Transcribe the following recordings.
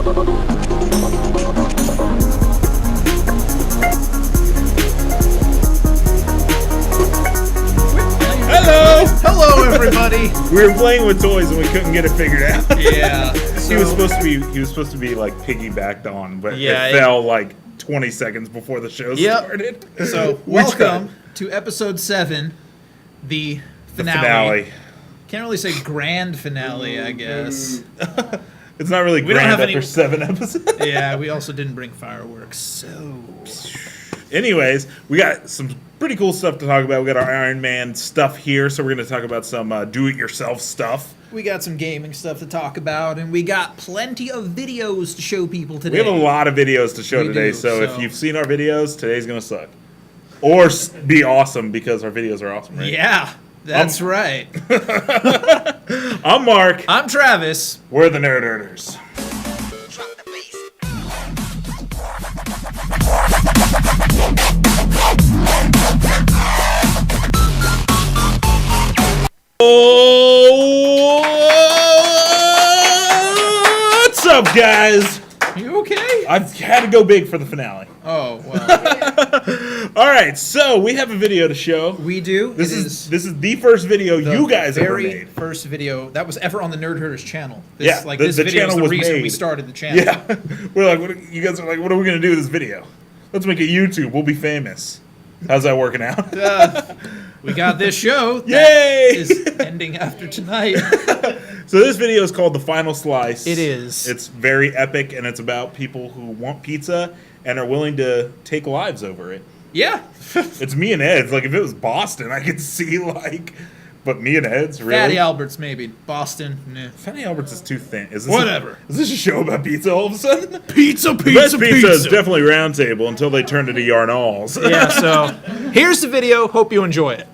Hello, everybody. We were playing with toys and we couldn't get it figured out. Yeah, He was supposed to be like piggybacked on, but Yeah, it fell like 20 seconds before the show started. So welcome to episode 7, the finale. Can't really say grand finale, I guess. It's not really We don't grand have after any- 7 episodes. Yeah, we also didn't bring fireworks, so... Anyways, we got some pretty cool stuff to talk about. We got our Iron Man stuff here, so we're going to talk about some do-it-yourself stuff. We got some gaming stuff to talk about, and we got plenty of videos to show people today. We have a lot of videos to show today, so if you've seen our videos, today's going to suck. Or be awesome, because our videos are awesome, right? Yeah, that's right. I'm Mark. I'm Travis. We're the N3rdherders. Oh, what's up, guys? You okay? I've had to go big for the finale. Oh, well. All right, so we have a video to show. We do. This is the first video you guys ever very made. first video that was ever on the Nerd-Herders channel. Yeah, this the video channel is the was reason made. we started the channel. Yeah, we're like, you guys are like, what are we gonna do with this video? Let's make it YouTube. We'll be famous. How's that working out? We got this show. Yay! That is ending after tonight. So this video is called The Final Slice. It is. It's very epic, and it's about people who want pizza and are willing to take lives over it. Yeah. It's me and Ed's. Like, if it was Boston, I could see, like... But me and Ed's, really? Fatty Albert's, maybe. Boston, nah. Fatty Albert's is too thin. Is this Whatever. Is this a show about pizza all of a sudden? Pizza, The best pizza is definitely Round Table until they turned it to Yarnall's. Yeah, so here's the video. Hope you enjoy it.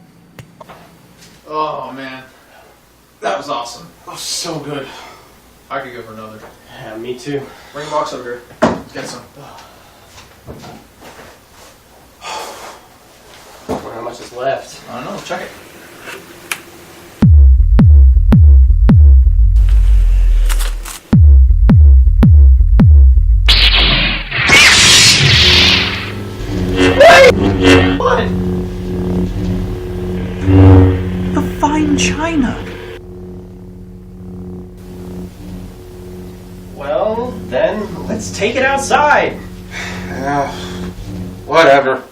Oh man, that was awesome. That was so good. I could go for another. Yeah, me too. Bring a box over here. Let's get some. I wonder how much is left. I don't know. Check it. What? The fine china. Well, then let's take it outside. Whatever.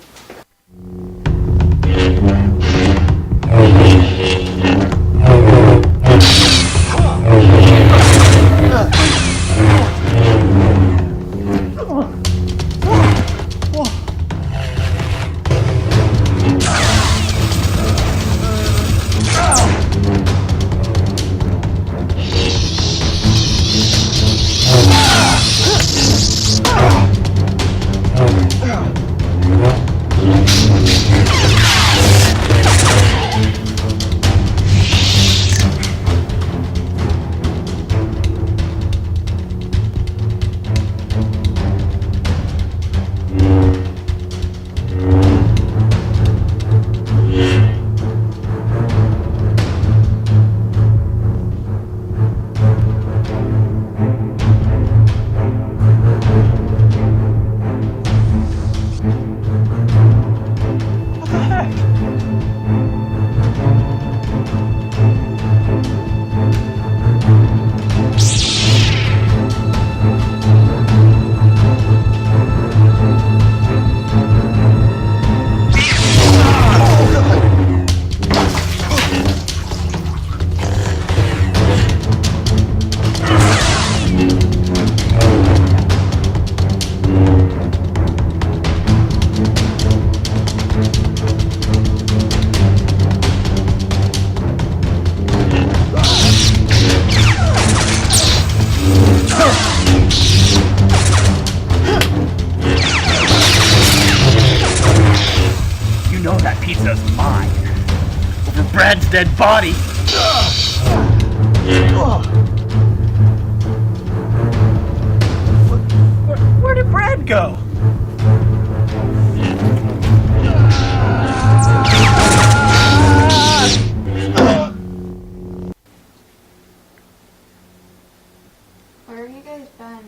Brad's dead body. Where did Brad go? Where have you guys been?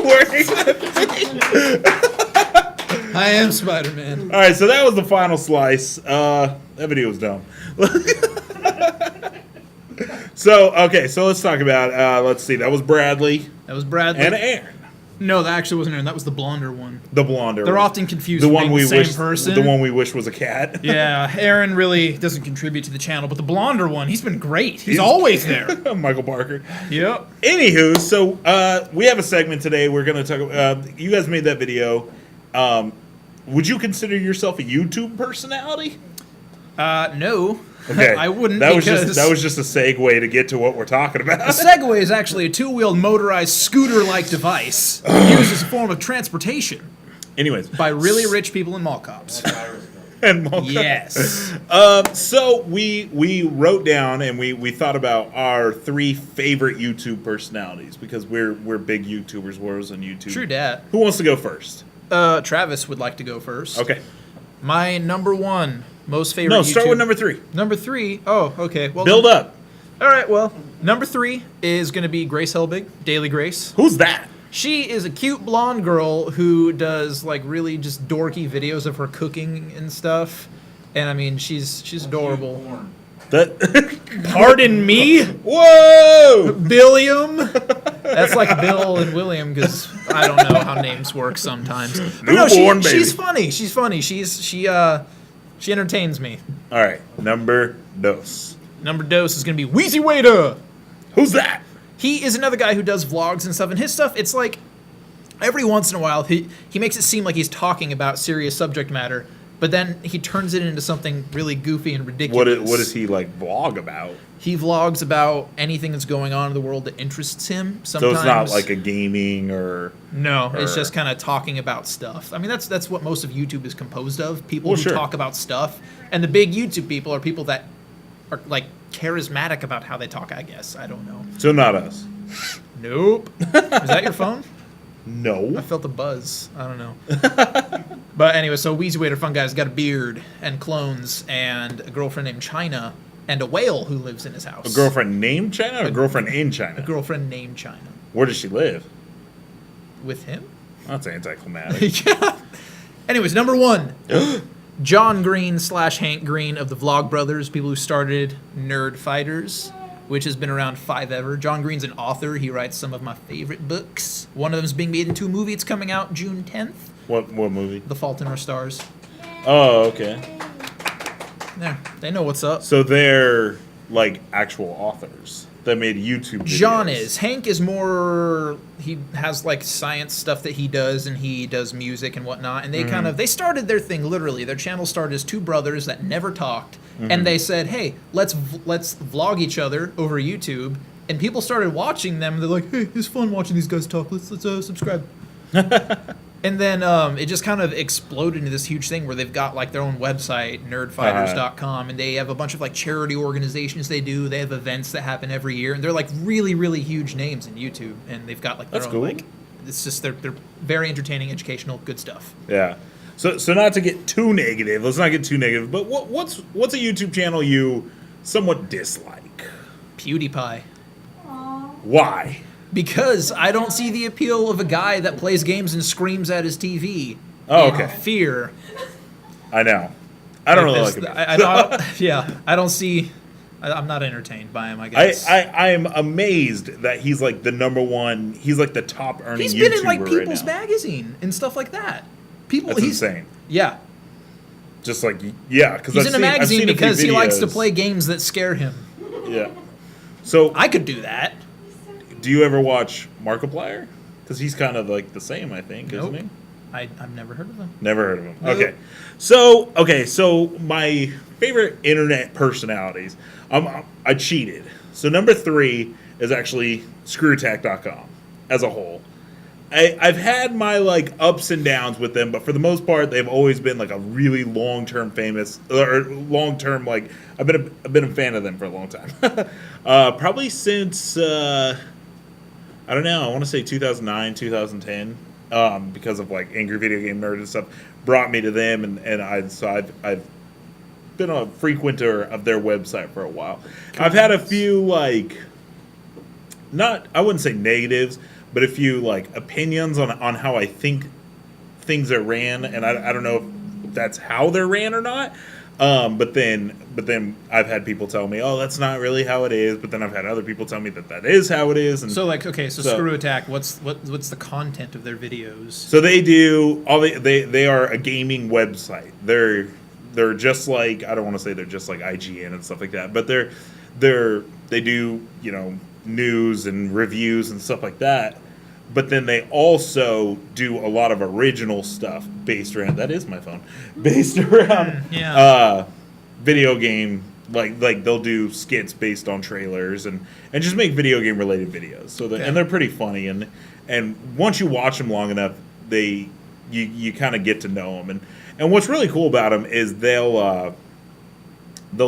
wearing that thing. I am Spider-Man. All right, so that was the final slice. That video was dumb. So let's talk about. Let's see. That was Bradley That was Bradley. and Aaron. No, that actually wasn't Aaron. That was the blonder one. The blonder. They're one. often confused. The for one being we the same wish. person. The one we wish was a cat. Yeah, Aaron really doesn't contribute to the channel, but the blonder one, he's been great. He's always there. Michael Parker. Yep. Anywho, so we have a segment today. We're going to talk. You guys made that video. Would you consider yourself a YouTube personality? No. Okay, I wouldn't. That was because just a segue to get to what we're talking a about. Segway is actually a two-wheeled motorized scooter-like device used as a form of transportation Anyways, by really rich people and mall cops. and Malcolm. Yes. So we wrote down and we thought about our 3 favorite YouTube personalities because we're big YouTubers. We're on YouTube. True dat. Who wants to go first? Travis would like to go first. Okay. My number 1 most favorite No, start YouTube- with number 3. Number 3. Oh, okay. Well, Build up. All right, well, number 3 is going to be Grace Helbig, Daily Grace. Who's that? She is a cute blonde girl who does like really just dorky videos of her cooking and stuff. And I mean, she's adorable. That. Pardon me, Whoa! Billiam. That's like Bill and William because I don't know how names work sometimes. But no, Newborn she's baby. funny. She's funny. She entertains me. All right, number dos. Number dose is gonna be Wheezy Waiter. Who's that? He is another guy who does vlogs and stuff, and his stuff, it's like, every once in a while, he makes it seem like he's talking about serious subject matter, but then he turns it into something really goofy and ridiculous. What does he like vlog about? He vlogs about anything that's going on in the world that interests him. So Sometimes, it's not like a gaming or. no, it's or- just kind of talking about stuff. I mean, that's what most of YouTube is composed of, people Well, who sure. talk about stuff, and the big YouTube people are people that are like charismatic about how they talk, I guess. I don't know. So not us. Nope. Is that your phone? I No. felt a buzz. I don't know. But anyway, so Wheezy Waiter, fun guy's got a beard and clones and a girlfriend named China and a whale who lives in his house. A girlfriend named China or a girlfriend in China? A girlfriend named China. Where does she live? With him? That's anticlimactic. Yeah. Anyways, number 1. John Green / Hank Green of the Vlog Brothers, people who started N3rdherders, which has been around 5 ever. John Green's an author. He writes some of my favorite books. One of them is being made into a movie. It's coming out June 10th. What movie? The Fault in Our Stars. Oh, okay. There, they know what's up. So they're like actual authors that made YouTube videos. John is. Hank is more, he has like science stuff that he does, and he does music and whatnot. And they kind of, they started their thing literally. Their channel started as 2 brothers that never talked. And they said, hey, let's vlog each other over YouTube. And people started watching them. They're like, hey, it's fun watching these guys talk. Let's subscribe. And then it just kind of exploded into this huge thing where they've got like their own website, nerdfighters.com, and they have a bunch of like charity organizations they do. They have events that happen every year, and they're like really, really huge names in YouTube. And they've got like their That's own cool. like, it's just they're very entertaining, educational, good stuff. Yeah. So not to get too negative. Let's not get too negative. But what's a YouTube channel you somewhat dislike? PewDiePie. Why? Because I don't see the appeal of a guy that plays games and screams at his TV. Oh, in okay. Fear. I know. I don't really like There's- him. I don't, yeah, I don't see. I'm not entertained by him. I guess. I am amazed that he's like the number 1. He's like the top earning He's YouTuber been in like right People's now. Magazine and stuff like that. People, That's he's insane. Yeah, Just like because he's in a magazine because he likes to play games that scare him. Yeah. So I could do that. do you ever watch Markiplier? Because he's kind of like the same, I think, Nope. isn't he? I've never heard of him. Never heard of him. Nope. Okay. So my favorite internet personalities. I cheated. So number 3 is actually screwtack.com as a whole. I've had my like ups and downs with them, but for the most part, they've always been like a really long-term famous or long-term like I've been a fan of them for a long time. Probably since I don't know. I want to say 2009, 2010. Because of like Angry Video Game Nerd and stuff, brought me to them, and I've been a frequenter of their website for a while. I've had a few like, not I wouldn't say negatives, but if you like opinions on how I think things are ran, and I don't know if that's how they're ran or not. But then I've had people tell me, oh, that's not really how it is. But then I've had other people tell me that is how it is. And So like, okay, so Screw Attack, what's the content of their videos? so they do they are a gaming website. They're just like, I don't want to say they're just like IGN and stuff like that, but they do, you know, news and reviews and stuff like that. But then they also do a lot of original stuff based around, that is my phone, based around video game, like they'll do skits based on trailers and just make video game related videos. So and they're pretty funny, and once you watch them long enough, you kind of get to know them. And what's really cool about them is they'll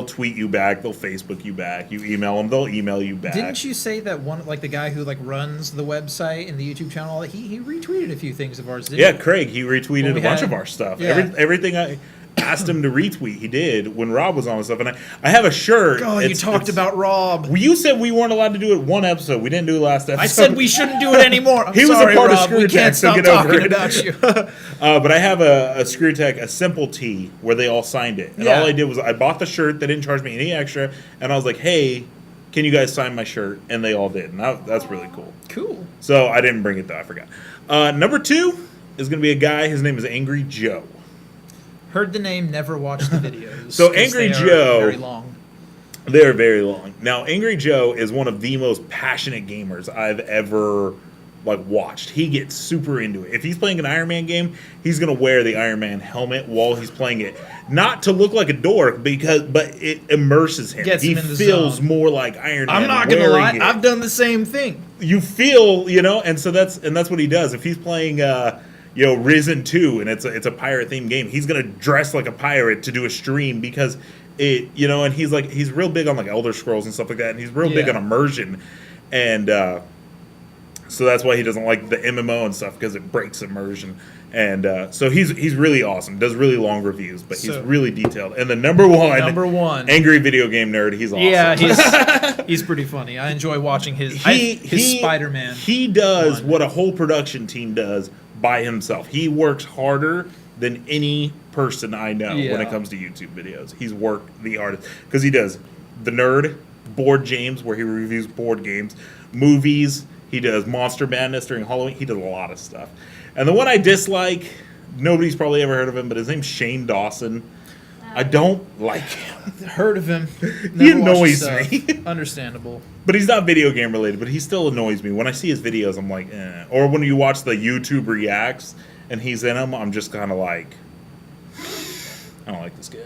tweet you back, they'll Facebook you back, you email them, they'll email you back. Didn't you say that one, like the guy who like runs the website and the YouTube channel, he retweeted a few things of ours, didn't he? Craig, he retweeted a bunch of our stuff. Yeah. Everything I asked him to retweet, he did when Rob was on and stuff. And I have a shirt. Oh, you talked about Rob. You said we weren't allowed to do it one episode. We didn't do it last episode. I said we shouldn't do it anymore. I'm he was sorry, a part Rob. of Screw We Attack, can't so stop get over talking it. about you. But I have a Screw Attack, a simple tee where they all signed it. And all I did was I bought the shirt. They didn't charge me any extra. And I was like, hey, can you guys sign my shirt? And they all did. And that's really cool. Cool. So I didn't bring it, though. I forgot. Number 2 is going to be a guy. His name is Angry Joe. Heard the name, never watched the videos. So 'cause Angry they are Joe, very long. They're very long. Now, Angry Joe is one of the most passionate gamers I've ever watched. He gets super into it. If he's playing an Iron Man game, he's gonna wear the Iron Man helmet while he's playing it, not to look like a dork, but it immerses him. Gets he him in the feels zone. more like Iron Man. I'm not gonna lie, it. I've done the same thing. You feel, and so that's what he does. If he's playing Risen 2 and it's a pirate themed game, he's gonna dress like a pirate to do a stream because it, and he's real big on like Elder Scrolls and stuff like that, and he's real big on immersion, and so that's why he doesn't like the MMO and stuff, because it breaks immersion. And so he's really awesome, does really long reviews, but he's really detailed. And the number one angry video game nerd, he's awesome. Yeah, he's pretty funny. I enjoy watching his Spider-Man. He does what a whole production team does by himself. He works harder than any person I know when it comes to YouTube videos. He's worked the hardest because he does The Nerd, Board James, where he reviews board games, movies. He does Monster Madness during Halloween. He does a lot of stuff. And the one I dislike, nobody's probably ever heard of him, but his name's Shane Dawson. I don't like him. Heard of him. He annoys me. Understandable. But he's not video game related, but he still annoys me. When I see his videos, I'm like, eh. Or when you watch the YouTube reacts and he's in them, I'm just kind of like, I don't like this guy.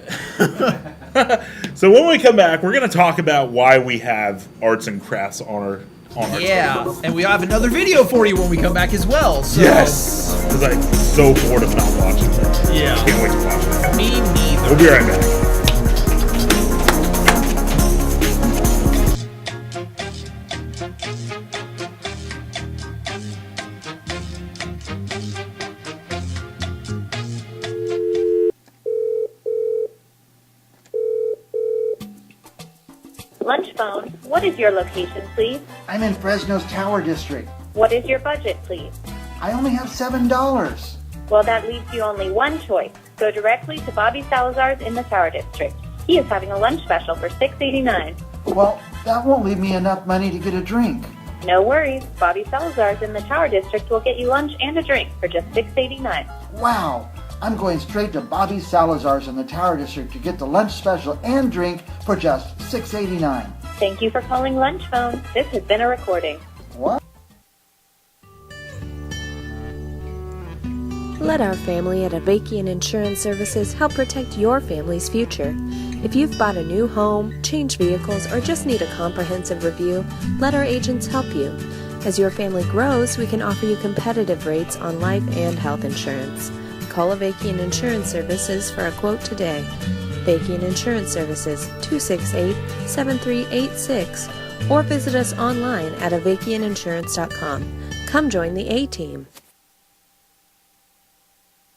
So when we come back, we're going to talk about why we have arts and crafts on our channel. And we have another video for you when we come back as well. So. Yes! Because I'm so bored of not watching it. Yeah. Can't wait to watch it. Me neither. We'll be right back. Lunch phone, what is your location, please? I'm in Fresno's Tower District. What is your budget, please? I only have $7. Well, that leaves you only one choice. Go directly to Bobby Salazar's in the Tower District. He is having a lunch special for $6.89. Well, that won't leave me enough money to get a drink. No worries. Bobby Salazar's in the Tower District will get you lunch and a drink for just $6.89. Wow. I'm going straight to Bobby Salazar's in the Tower District to get the lunch special and drink for just $6.89. Thank you for calling Lunch Phone. This has been a recording. What? Let our family at Avakian Insurance Services help protect your family's future. If you've bought a new home, changed vehicles, or just need a comprehensive review, let our agents help you. As your family grows, we can offer you competitive rates on life and health insurance. Call Avakian Insurance Services for a quote today. Avakian Insurance Services, 268-7386, or visit us online at avakianinsurance.com. Come join the A-Team.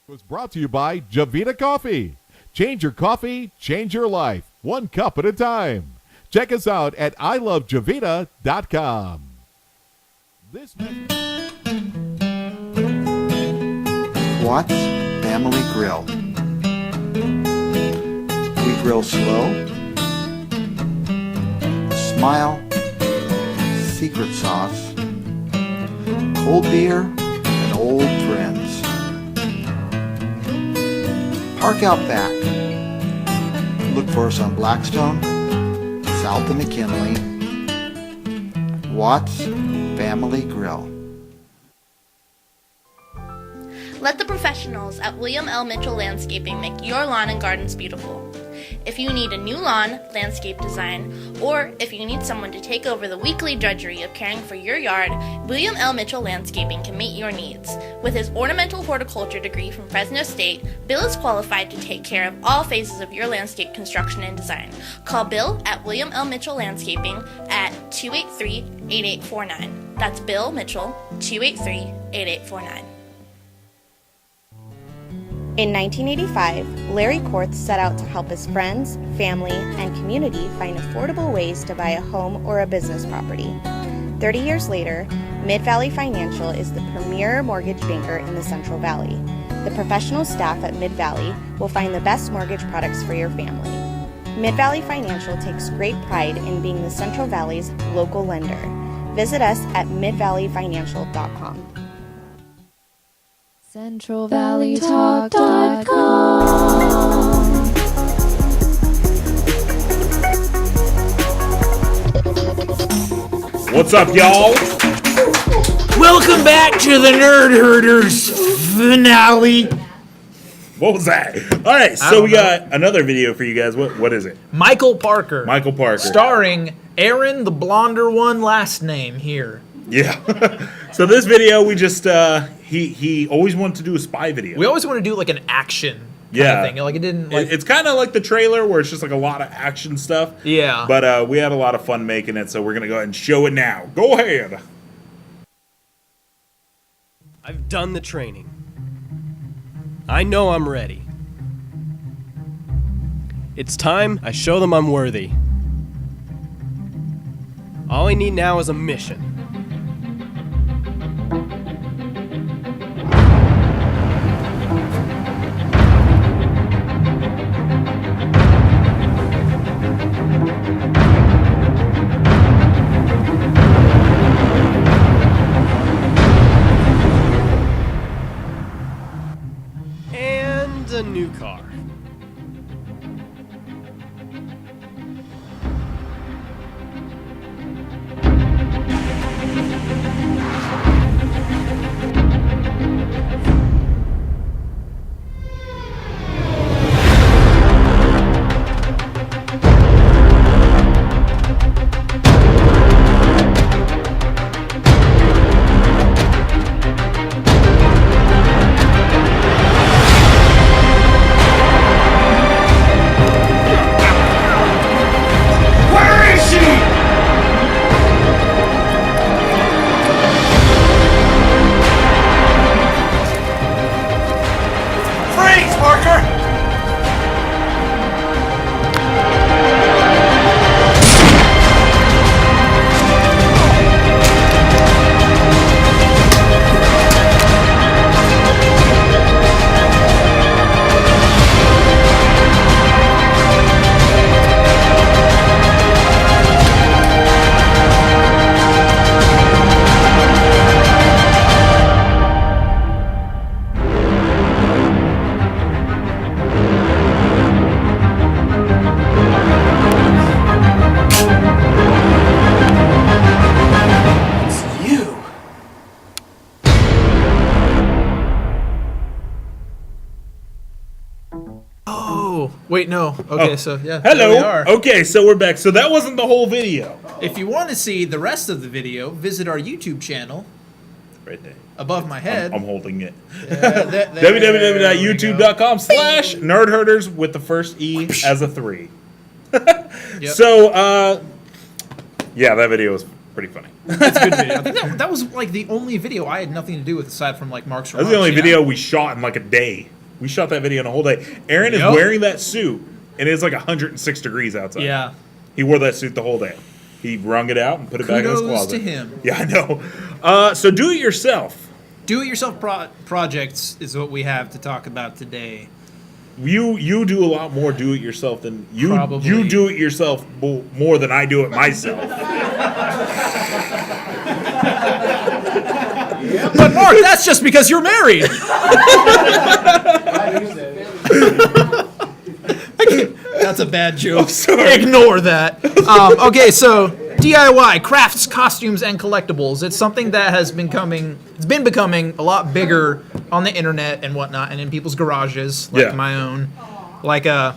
Was brought to you by Javita Coffee. Change your coffee, change your life, one cup at a time. Check us out at ilovejavita.com. This message. Watts Family Grill. We grill slow, smile, secret sauce, cold beer, and old friends. Park out back. Look for us on Blackstone, south of McKinley. Watts Family Grill. Let the professionals at William L. Mitchell Landscaping make your lawn and gardens beautiful. If you need a new lawn, landscape design, or if you need someone to take over the weekly drudgery of caring for your yard, William L. Mitchell Landscaping can meet your needs. With his ornamental horticulture degree from Fresno State, Bill is qualified to take care of all phases of your landscape construction and design. Call Bill at William L. Mitchell Landscaping at 283-8849. That's Bill Mitchell, 283-8849. In 1985, Larry Korth set out to help his friends, family, and community find affordable ways to buy a home or a business property. 30 years later, Mid-Valley Financial is the premier mortgage banker in the Central Valley. The professional staff at Mid-Valley will find the best mortgage products for your family. Mid-Valley Financial takes great pride in being the Central Valley's local lender. Visit us at midvalleyfinancial.com. What's up, y'all? Welcome back to the Nerd Herders finale. What was that? All right, so we got another video for you guys. What is it? Michael Parker. Michael Parker. Starring Aaron, the blonder one, last name here. Yeah. So this video, we just he always wanted to do a spy video. We always want to do like an action kind of thing. Like it didn't. Like, it's kind of like the trailer where it's just like a lot of action stuff. Yeah. But we had a lot of fun making it, so we're gonna go ahead and show it now. Go ahead. I've done the training. I know I'm ready. It's time I show them I'm worthy. All I need now is a mission. And a new car. Wait, no. Okay, so yeah. Hello. There we are. Okay, so we're back. So that wasn't the whole video. If you want to see the rest of the video, visit our YouTube channel. Right there. Above my head. I'm holding it. www.youtube.com/nerdherders with the first E as a 3. Yep. So, yeah, that video was pretty funny. That's a good video. I think that was like the only video I had nothing to do with aside from like Mark's That was the only video we shot in like a day. We shot that video in a whole day. Aaron is wearing that suit, and it's like 106 degrees outside. Yeah. He wore that suit the whole day. He wrung it out and put it back in his closet. To him. Yeah, I know. So do it yourself. Do-it-yourself projects is what we have to talk about today. You do a lot more do it yourself than you. Probably. You do it yourself more than I do it myself. But Mark, that's just because you're married. That's a bad joke. Sorry. Ignore that. Okay, so DIY, crafts, costumes, and collectibles. It's something that has been becoming a lot bigger on the internet and whatnot, and in people's garages, like my own. Like, I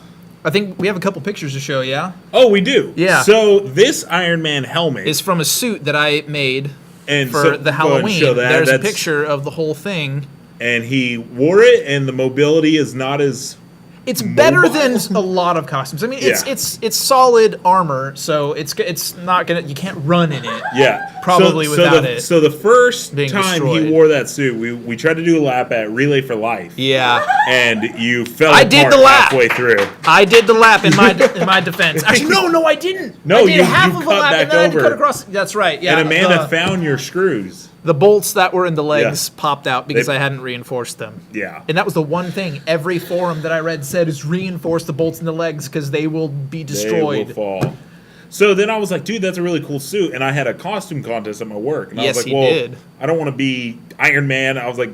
think we have a couple pictures to show, yeah? Oh, we do? Yeah. So this Iron Man helmet is from a suit that I made and for the Halloween. Show that. There's a picture of the whole thing. And he wore it, and the mobility is not as... It's better than a lot of costumes. I mean, it's solid armor, so it's not gonna. You can't run in it. Yeah, probably without it. So the first being time destroyed. he wore that suit, we tried to do a lap at Relay for Life. Yeah, and you fell I apart did the lap halfway through. I did the lap in my defense. Actually, no, I didn't. No, I did you half cut of a lap back and then I had to over. cut across. That's right. Yeah, And Amanda found your screws. The bolts that were in the legs popped out because I hadn't reinforced them. Yeah. And that was the one thing every forum that I read said is reinforce the bolts in the legs because they will be destroyed. They will fall. So then I was like, dude, that's a really cool suit. And I had a costume contest at my work. And I Yes, was like, he well, did. I don't want to be Iron Man. I was like,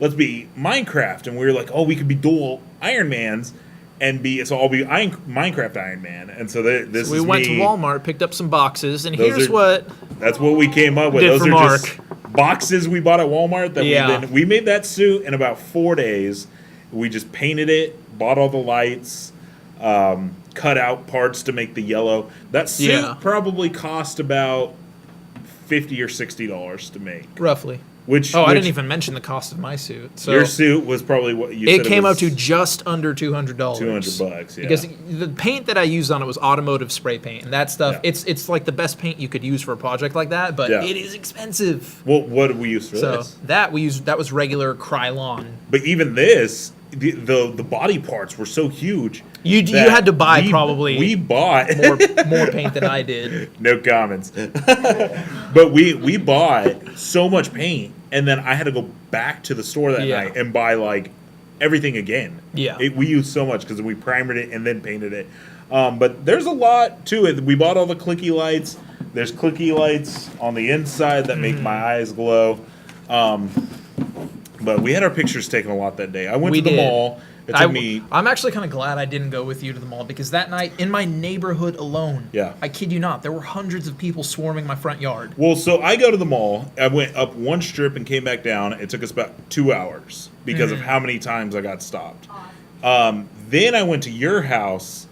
let's be Minecraft. And we were like, oh, we could be dual Iron Mans. So I'll be Minecraft Iron Man. And so this we is went me. to Walmart, picked up some boxes, and Those here's are- That's what we came up with. Did Those for are Mark. just boxes we bought at Walmart that we made that suit in about 4 days. We just painted it, bought all the lights, cut out parts to make the yellow. That suit probably cost about $50 or $60 to make. roughly. I I didn't even mention the cost of my suit. So your suit was probably what you said. It came was up to just under $200. $200, yeah. Because the paint that I used on it was automotive spray paint, and that stuff it's like the best paint you could use for a project like that, but it is expensive. Well, what did we use for So this? that was regular Krylon. But even this, the body parts were so huge. You had to buy probably we bought more paint than I did. No comments. But we bought so much paint, and then I had to go back to the store that night and buy like everything again. Yeah, we used so much because we primered it and then painted it. But there's a lot to it. We bought all the clicky lights. There's clicky lights on the inside that make my eyes glow. But we had our pictures taken a lot that day. I went to the mall. It took me. I'm actually kind of glad I didn't go with you to the mall because that night in my neighborhood alone, I kid you not, there were hundreds of people swarming my front yard. Well, so I go to the mall. I went up one strip and came back down. It took us about 2 hours because of how many times I got stopped. Then I went to your house,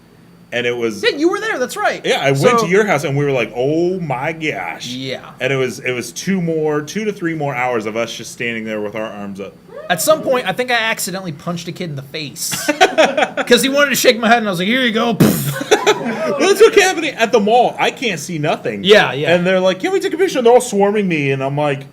and it was... Yeah, you were there. That's right. Yeah, I went to your house, and we were like, oh my gosh. Yeah. And it was 2 to 3 more hours of us just standing there with our arms up. At some point, I think I accidentally punched a kid in the face because he wanted to shake my head, and I was like, "Here you go." Well, that's what's happening at the mall. I can't see nothing. Yeah. And they're like, "Can we take a picture?" And they're all swarming me, and I'm like,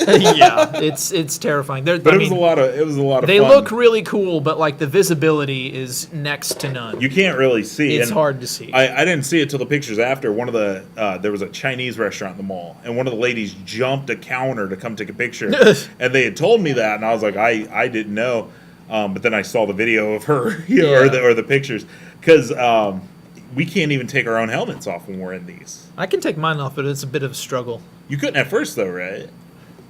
yeah, it's terrifying. But it was a lot of They fun. look really cool, but like the visibility is next to none. You can't really see. It's and hard to see. I didn't see it till the pictures after. One of the there was a Chinese restaurant in the mall, and one of the ladies jumped a counter to come take a picture, and they had told me that, and I was like, I didn't know, but then I saw the video of her, or the pictures, because we can't even take our own helmets off when we're in these. I can take mine off, but it's a bit of a struggle. You couldn't at first, though, right?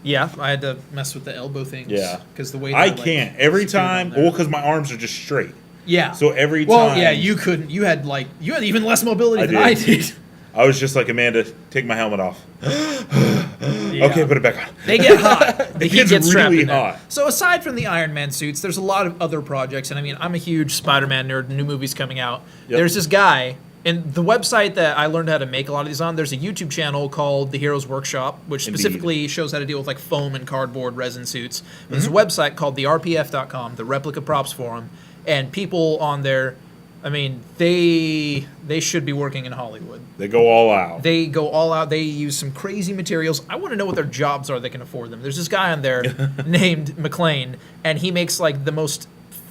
Yeah, I had to mess with the elbow things. Yeah, because the way I can't every time. Well, because my arms are just straight. Yeah. So every time. Well, yeah, you couldn't. You had even less mobility than I did. I was just like, Amanda, take my helmet off. Okay, put it back on. They get hot. The heat gets trapped really in there. hot. So aside from the Iron Man suits, there's a lot of other projects, and I mean, I'm a huge Spider-Man nerd. New movies coming out. Yep. There's this guy. And the website that I learned how to make a lot of these on, there's a YouTube channel called The Heroes Workshop, which specifically shows how to deal with like foam and cardboard resin suits. There's a website called the RPF.com, the Replica Props Forum, and people on there, I mean, they should be working in Hollywood. They go all out. They go all out. They use some crazy materials. I want to know what their jobs are that can afford them. There's this guy on there named McLean, and he makes like the most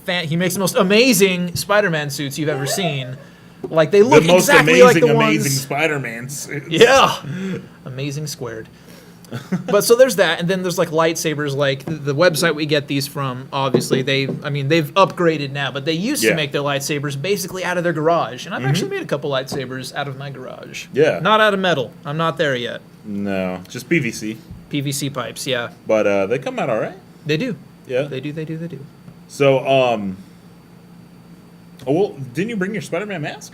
amazing Spider-Man suits you've ever seen. Like they look the most exactly amazing, like the amazing ones. Spider-Man suits. Yeah, amazing squared. But so there's that, and then there's like lightsabers. Like the website we get these from, obviously they've upgraded now, but they used to make their lightsabers basically out of their garage, and I've actually made a couple lightsabers out of my garage. Yeah, not out of metal. I'm not there yet. No, just PVC. PVC pipes, yeah. But they come out all right. They do. Yeah, they do. So, oh well, didn't you bring your Spider-Man mask?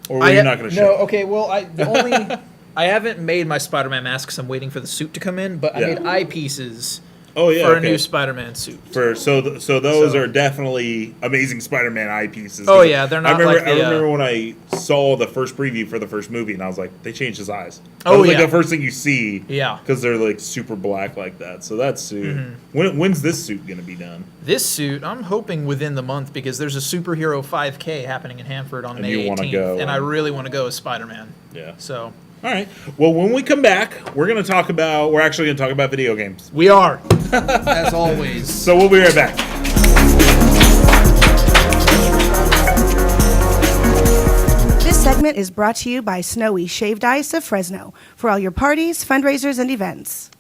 Or were you not going to show? No. Okay. Well, I haven't made my Spider-Man mask because I'm waiting for the suit to come in, but I made eyepieces for a new Spider-Man suit. So those are definitely amazing Spider-Man eyepieces. Oh yeah, they're not I remember when I saw the first preview for the first movie, and I was like, they changed his eyes. That Oh was like yeah. the first thing you see. Yeah. Because they're like super black like that. So that suit. When's this suit going to be done? This suit, I'm hoping within the month because there's a superhero 5K happening in Hanford on May 18th, and I really want to go as Spider-Man. Yeah. So. All right. Well, when we come back, we're actually going to talk about video games. We are, as always. So we'll be right back. This segment is brought to you by Snowy Shaved Ice of Fresno for all your parties, fundraisers, and events.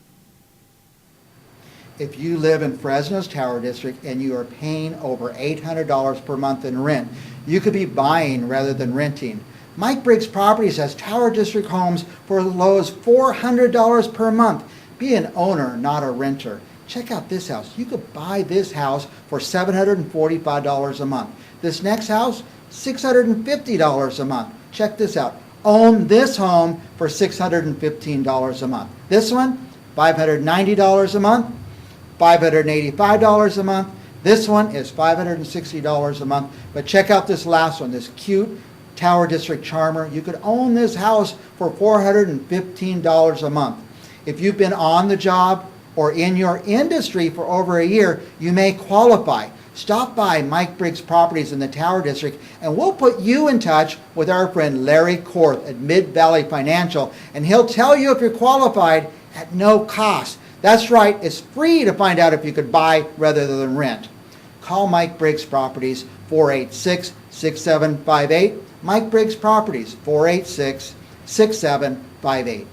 If you live in Fresno's Tower District and you are paying over $800 per month in rent, you could be buying rather than renting. Mike Briggs Properties has Tower District homes for as low as $400 per month. Be an owner, not a renter. Check out this house. You could buy this house for $745 a month. This next house, $650 a month. Check this out. Own this home for $615 a month. This one, $590 a month, $585 a month. This one is $560 a month. But check out this last one, this cute Tower District Charmer. You could own this house for $415 a month. If you've been on the job or in your industry for over a year, you may qualify. Stop by Mike Briggs Properties in the Tower District and we'll put you in touch with our friend Larry Korth at Mid-Valley Financial, and he'll tell you if you're qualified at no cost. That's right, it's free to find out if you could buy rather than rent. Call Mike Briggs Properties, 486-6758. Mike Briggs Properties, 486-6758.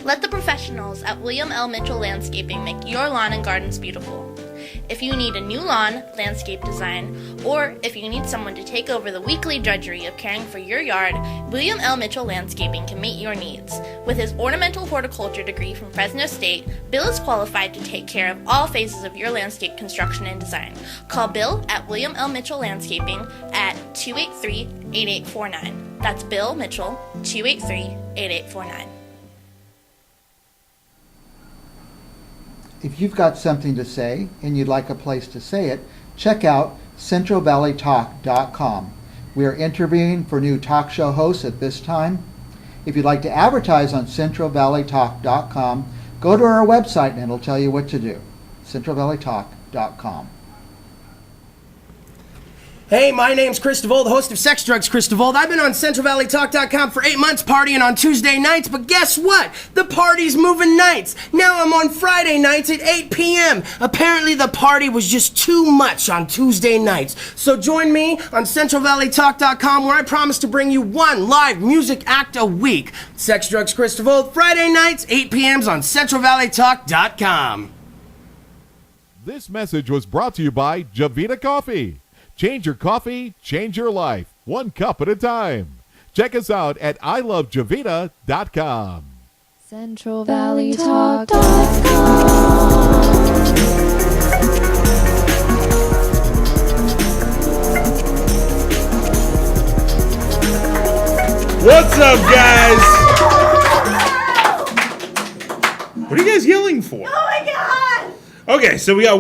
Let the professionals at William L. Mitchell Landscaping make your lawn and gardens beautiful. If you need a new lawn, landscape design, or if you need someone to take over the weekly drudgery of caring for your yard, William L. Mitchell Landscaping can meet your needs. With his ornamental horticulture degree from Fresno State, Bill is qualified to take care of all phases of your landscape construction and design. Call Bill at William L. Mitchell Landscaping at 283-8849. That's Bill Mitchell, 283-8849. If you've got something to say and you'd like a place to say it, check out CentralValleyTalk.com. We are interviewing for new talk show hosts at this time. If you'd like to advertise on CentralValleyTalk.com, go to our website and it'll tell you what to do. CentralValleyTalk.com. Hey, my name's Chris DeVold, the host of Sex Drugs Chris DeVold. I've been on CentralValleyTalk.com for 8 months partying on Tuesday nights, but guess what? The party's moving nights. Now I'm on Friday nights at 8 p.m. Apparently the party was just too much on Tuesday nights. So join me on CentralValleyTalk.com where I promise to bring you one live music act a week. Sex Drugs Chris DeVold, Friday nights, 8 p.m. on CentralValleyTalk.com. This message was brought to you by Javita Coffee. Change your coffee, change your life, one cup at a time. Check us out at ilovejavita.com. CentralValleyTalk.com. What's up, guys? What are you guys yelling for? Oh my God! Okay, so we got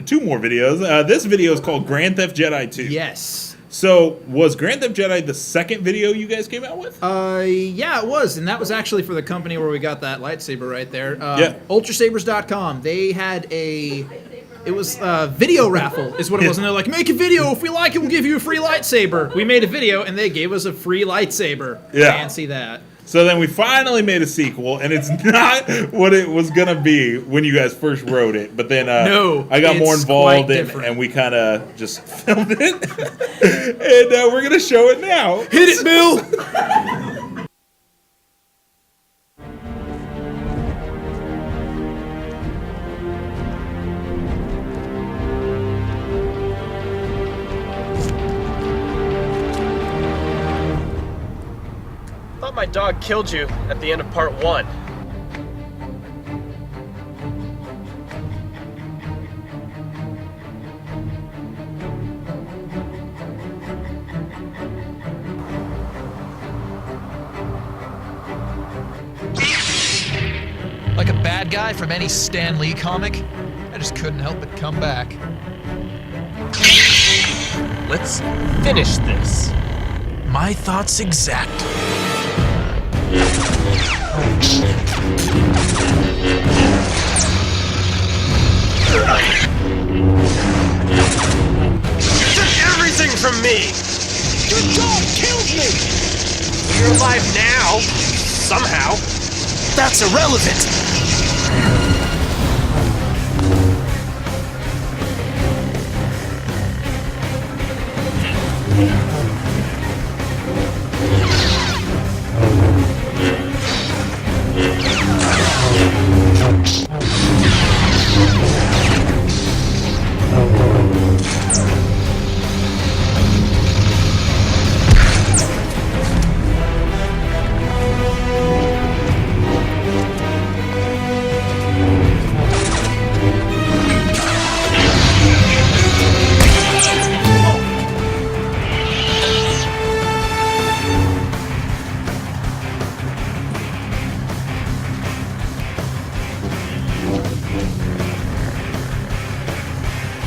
two more videos. This video is called Grand Theft Jedi 2. Yes. So, was Grand Theft Jedi the second video you guys came out with? Yeah, it was, and that was actually for the company where we got that lightsaber right there. Yeah. Ultrasabers.com. They had it was a video raffle is what it was, and they're like, make a video, if we like it, we'll give you a free lightsaber. We made a video, and they gave us a free lightsaber. Yeah. Fancy that. So then we finally made a sequel, and it's not what it was gonna be when you guys first wrote it. But then No, I got more it's involved, quite and different. we kind of just filmed it, and we're gonna show it now. Hit it, Bill! Thought my dog killed you at the end of part 1. Like a bad guy from any Stan Lee comic, I just couldn't help but come back. Let's finish this. My thoughts exact. You took everything from me! Your dog killed me! You're alive now, somehow. That's irrelevant.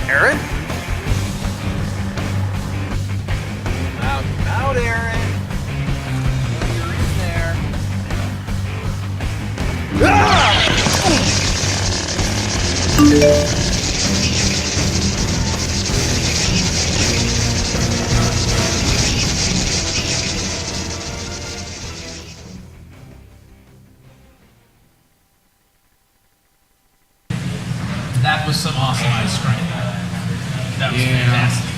Aaron? Out, Aaron. You're in there. That was some awesome ice cream. That was fantastic.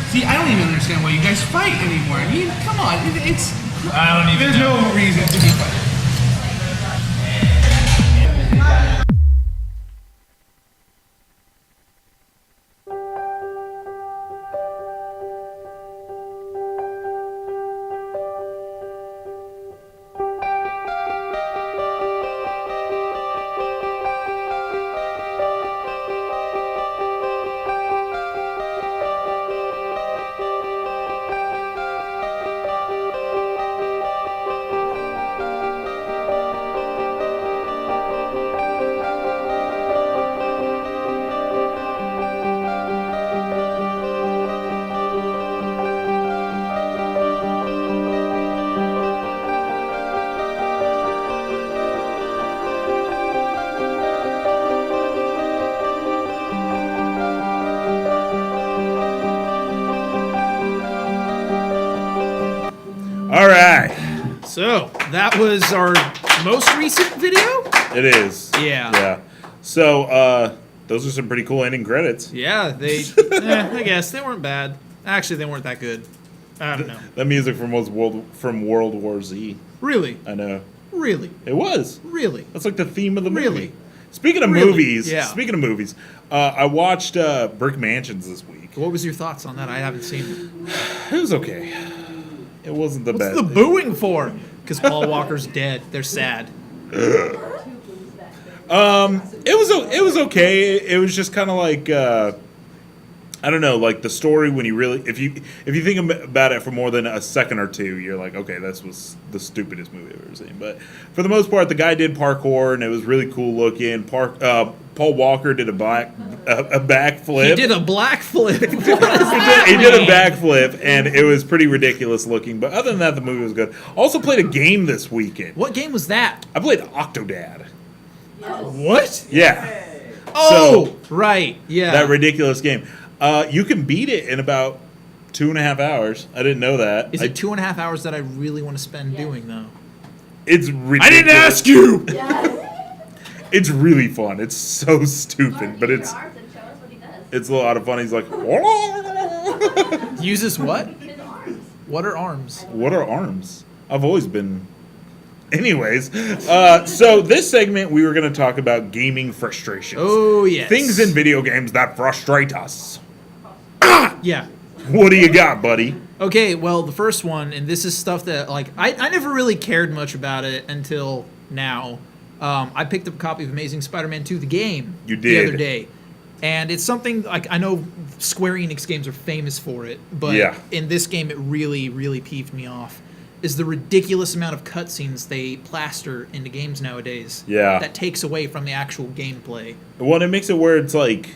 See, I don't even understand why you guys fight anymore. I mean, come on, it's. I don't even There's know. no reason to be fighting. All right, So, that was our most recent video? it is. Yeah. Yeah. So those are some pretty cool ending credits. Yeah, they. I guess they weren't bad. Actually, they weren't that good. I don't know. The music from World War Z. Really? I know. Really? It was. Really? That's like the theme of the movie. Really? Speaking of Really? movies, Yeah. I watched Brick Mansions this week. What was your thoughts on that? I haven't seen it. It was okay. It wasn't the What's best. the booing for? Because Paul Walker's dead. They're sad. It was okay. It was just kind of like I don't know, like the story when you really if you think about it for more than a second or two, you're like, okay, this was the stupidest movie I've ever seen. But for the most part, the guy did parkour and it was really cool looking. Paul Walker did a backflip. He did a black flip. He did a backflip, and it was pretty ridiculous looking. But other than that, the movie was good. Also played a game this weekend. What game was that? I played Octodad. What? Yeah. Oh, right. Yeah. That ridiculous game. You can beat it in about 2.5 hours. I didn't know that. Is it 2.5 hours that I really want to spend doing, though? It's ridiculous. I didn't ask you. It's really fun. It's so stupid, but it's a lot of fun. He's like, Uses what? What are arms? What are arms? I've always been. Anyways, so this segment we were going to talk about gaming frustrations. Oh, yes. Things in video games that frustrate us. Yeah. What do you got, buddy? Okay, well, the first one, and this is stuff that, like, I never really cared much about it until now. I picked up a copy of Amazing Spider-Man 2, the game, You the did. other day. And it's something, like, I know Square Enix games are famous for it, but Yeah. in this game it really, really peeved me off, is the ridiculous amount of cutscenes they plaster into games nowadays. Yeah. That takes away from the actual gameplay. Well, it makes it where it's like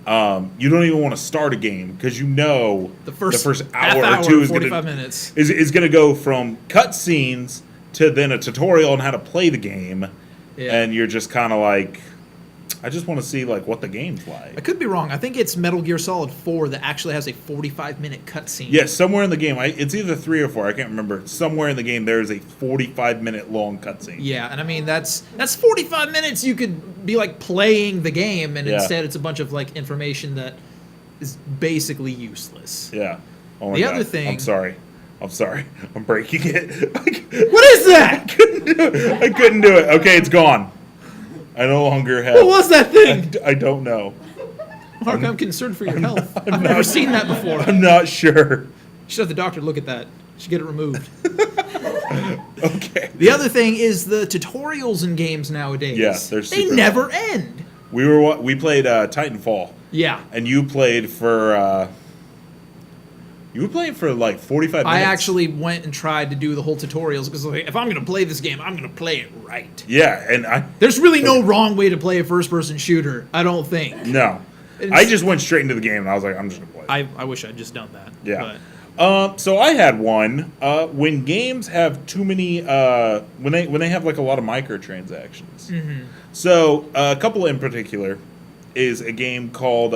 you don't even want to start a game because you know The first hour half or two hour, is 45 gonna, minutes. is going to go from cutscenes to then a tutorial on how to play the game, Yeah. and you're just kind of like, I just want to see like what the game's like. I could be wrong. I think it's Metal Gear Solid 4 that actually has a 45-minute cutscene. Yes, somewhere in the game, it's either 3 or 4. I can't remember. Somewhere in the game, there is a 45-minute long cutscene. Yeah, and I mean that's 45 minutes. You could be like playing the game, and Yeah. instead it's a bunch of like information that is basically useless. Yeah. Oh my The God. other thing- I'm sorry. I'm breaking it. What is that? I couldn't do it. Okay, it's gone. I no longer have. What was that thing? I don't know. Mark, I'm concerned for your health. I've never seen that before. I'm not sure. You should have the doctor look at that. You should get it removed. Okay. The other thing is the tutorials in games nowadays. Yeah, they're they super never long. end. We played Titanfall. Yeah. And you played for. You were playing for like 45 minutes. I actually went and tried to do the whole tutorials because like, if I'm going to play this game, I'm going to play it right. Yeah, and There's really no wrong way to play a first-person shooter, I don't think. No. I just went straight into the game and I was like, I'm just going to play it. I wish I'd just done that. Yeah. So I had one. When games have too many, when they have like a lot of microtransactions. Mm-hmm. So a couple in particular is a game called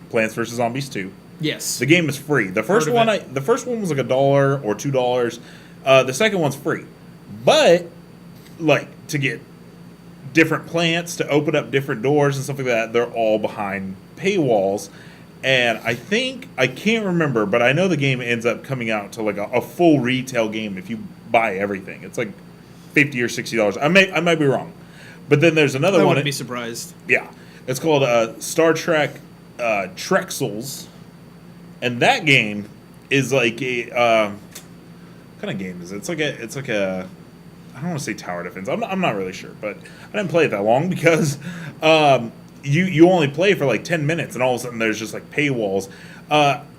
Plants vs Zombies 2. Yes. The game is free. The first one was like $1 or $2. The second one's free, but like to get different plants to open up different doors and stuff like that, they're all behind paywalls. And I can't remember, but I know the game ends up coming out to like a full retail game if you buy everything. It's like $50 or $60. I might be wrong, but then there's another one. I wouldn't be surprised. Yeah, it's called Star Trek Trexels, and that game is like a what kind of game is it? It's like a I don't want to say tower defense. I'm not really sure, but I didn't play it that long because you only play for like 10 minutes, and all of a sudden there's just like paywalls.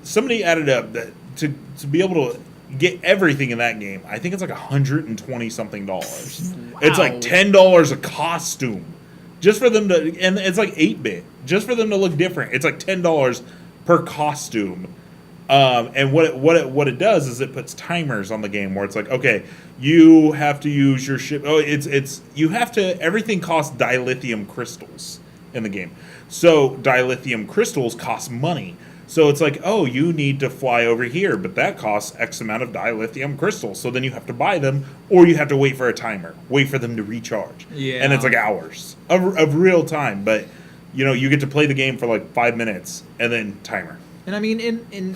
Somebody added up that to be able to get everything in that game, I think it's like $120 something. Wow. It's like $10 a costume just for them to, and it's like 8-bit just for them to look different. It's like $10 per costume. And what it does is it puts timers on the game where it's like, okay, you have to use your ship. Oh, it's you have to. Everything costs dilithium crystals in the game. So dilithium crystals cost money. So it's like, oh, you need to fly over here, but that costs X amount of dilithium crystals. So then you have to buy them, or you have to wait for a timer, wait for them to recharge. Yeah. And it's like hours of real time. But you get to play the game for like 5 minutes and then timer. And I mean,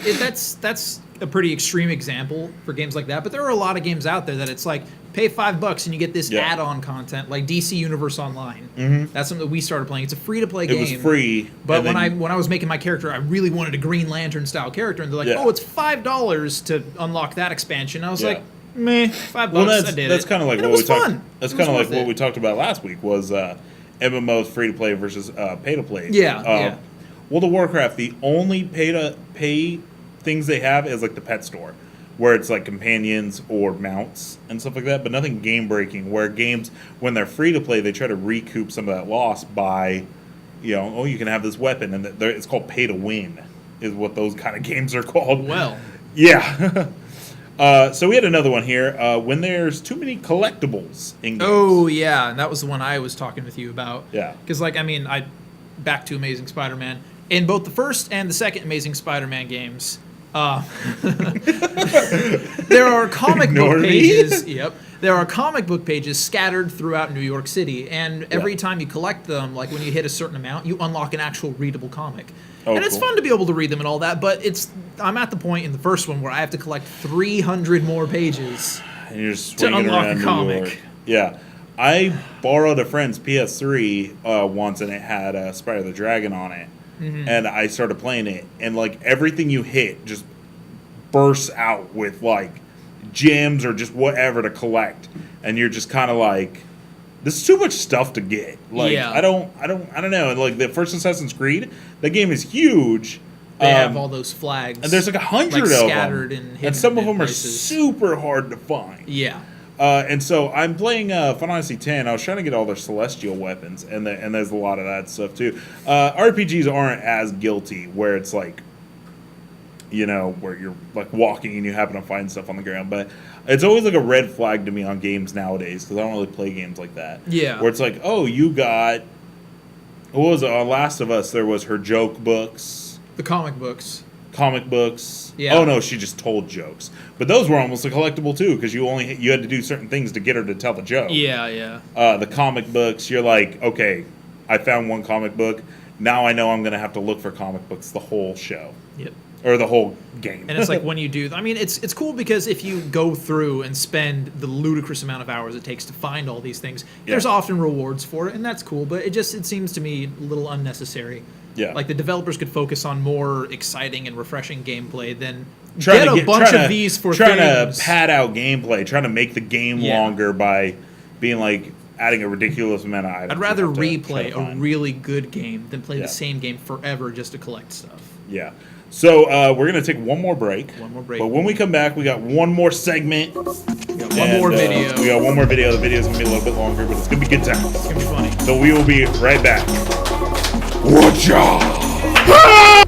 that's a pretty extreme example for games like that. But there are a lot of games out there that it's like pay $5 and you get this add-on content, like DC Universe Online. Mm-hmm. That's something that we started playing. It's a free-to-play game. It was free, But when I was making my character, I really wanted a Green Lantern style character, and they're like, "Oh, it's $5 to unlock that expansion." I was like, "Meh, $5." Well, I did that's it. kind of like And what it was we talked. fun. That's It kind of was like worth what it. we talked about last week was MMOs free to play versus pay to play. Yeah. World of Warcraft, the only pay things they have is like the pet store, where it's like companions or mounts and stuff like that, but nothing game breaking. Where games, when they're free to play, they try to recoup some of that loss by, you can have this weapon, and it's called pay to win, is what those kind of games are called. Well, yeah. So we had another one here. When there's too many collectibles in games. Oh yeah, and that was the one I was talking with you about. Yeah. Because back to Amazing Spider-Man. In both the first and the second Amazing Spider-Man games, There are comic Ignore book me. pages. Yep. There are comic book pages scattered throughout New York City, and every time you collect them, like when you hit a certain amount, you unlock an actual readable comic. Oh, and it's cool. fun to be able to read them and all that, but I'm at the point in the first one where I have to collect 300 more pages And you're just to swinging unlock around a New comic. York. Yeah. I borrowed a friend's PS3 once, and it had Spyro the Dragon on it. Mhm. And I started playing it, and like everything you hit just bursts out with like gems or just whatever to collect, and you're just kind of like, this is too much stuff to get. Like, Yeah. I don't know. And like the first Assassin's Creed, that game is huge. They have all those flags. and there's like 100 like, of them, scattered and hidden and some of in them are places. super hard to find. Yeah. And so I'm playing Final Fantasy X. I was trying to get all their celestial weapons, and there's a lot of that stuff too. RPGs aren't as guilty, where it's like, you know, where you're like walking and you happen to find stuff on the ground. But it's always like a red flag to me on games nowadays, because I don't really play games like that. Yeah. Where it's like, oh, you got, what was it? On Last of Us, there was her joke books. The comic books. Yeah. Oh no, she just told jokes. But those were almost like collectible too, because you had to do certain things to get her to tell the joke. Yeah, yeah. The comic books, you're like, okay, I found one comic book. Now I know I'm going to have to look for comic books the whole show. Yep. Or the whole game. And it's like when you do, I mean, it's cool because if you go through and spend the ludicrous amount of hours it takes to find all these things, there's often rewards for it, and that's cool. But it seems to me a little unnecessary. Yeah. Like the developers could focus on more exciting and refreshing gameplay than Trying get to a bunch of these for trying things. to pad out gameplay, trying to make the game longer by being like adding a ridiculous amount of items. I'd rather you have to try replay to a find. really good game than play Yeah. the same game forever just to collect stuff. Yeah. So we're going to take one more break. One more break. But when we come back, we got one more segment. We got one more video. We got one more video. The video's going to be a little bit longer, but it's going to be good times. It's going to be funny. So we will be right back. Watch out!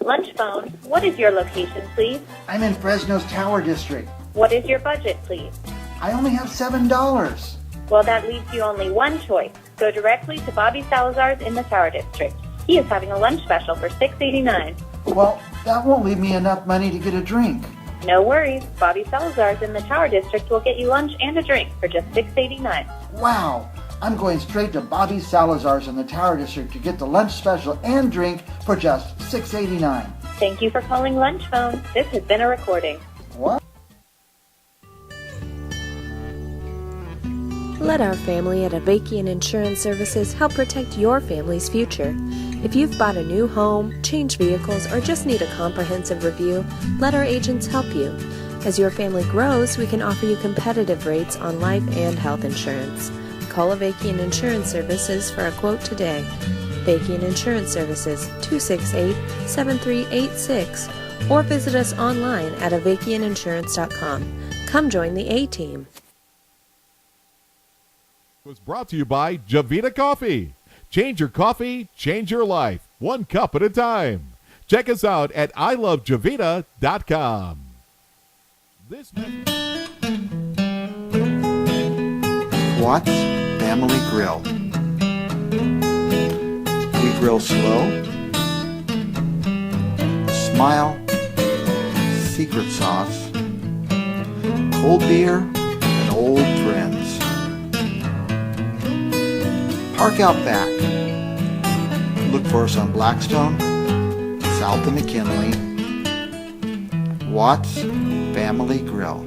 Lunch phone, what is your location, please? I'm in Fresno's Tower District. What is your budget, please? I only have $7. Well, that leaves you only one choice. Go directly to Bobby Salazar's in the Tower District. He is having a lunch special for $6.89. Well, that won't leave me enough money to get a drink. No worries. Bobby Salazar's in the Tower District will get you lunch and a drink for just $6.89. Wow. I'm going straight to Bobby Salazar's in the Tower District to get the lunch special and drink for just $6.89. Thank you for calling Lunch Phone. This has been a recording. What? Let our family at Avakian Insurance Services help protect your family's future. If you've bought a new home, changed vehicles, or just need a comprehensive review, let our agents help you. As your family grows, we can offer you competitive rates on life and health insurance. Call Avakian Insurance Services for a quote today. Avakian Insurance Services, 268-7386, or visit us online at avakianinsurance.com. Come join the A-Team. Was brought to you by Javita Coffee. Change your coffee, change your life, one cup at a time. Check us out at ilovejavita.com. This Watts Family Grill. We grill slow, smile, secret sauce, cold beer, and old friends. Park out back. Look for us on Blackstone, south of McKinley. Watts Family Grill.